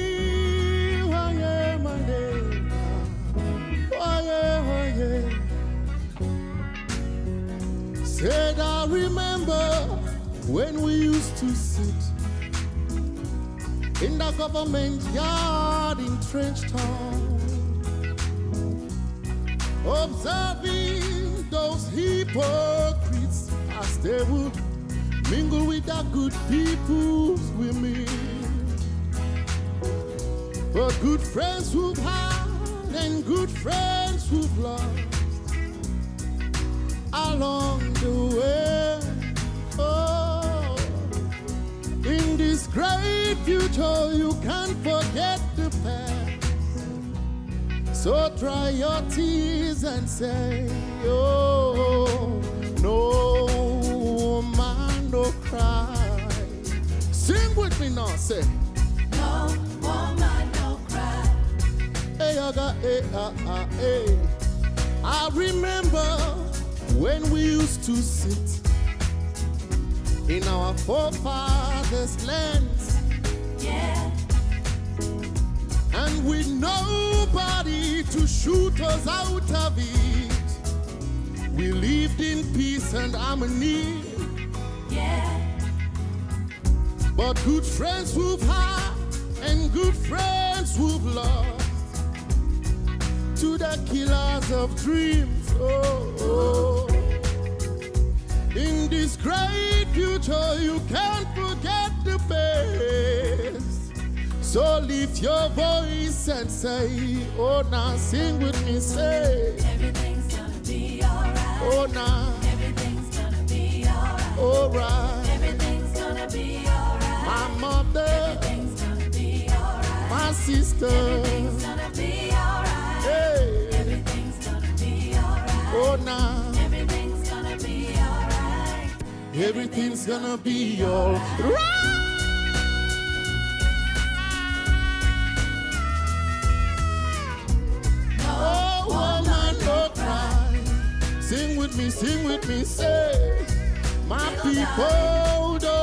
Hey, why am I there? Why am I there? Said I remember when we used to sit in the government yard in Trenchtown, observing those hypocrites as they would mingle with the good peoples we meet. But good friends who've had and good friends who've lost along the way. Oh, in this great future you can't forget the past. So dry your tears and say, oh, no man, no cry. Sing with me now, say, no woman, no cry. Hey, hey. I remember when we used to sit in our forefathers' lands, yeah, and with nobody to shoot us out of it, we lived in peace and harmony. yeah. But good friends who've had and good friends who've lost to the killers of dreams. Oh, oh. In this great future you can't forget the past. So lift your voice and say, oh now, sing with me, say, Everything's gonna be alright. oh now, Everything's gonna be alright. alright. Everything's gonna be alright. My mother, Everything's gonna be alright. my sister, Everything's gonna be alright. hey, Everything's gonna be alright. oh now, Everything's gonna be alright. everything's gonna be alright. Oh, woman, no cry. Sing with me, say, my people don't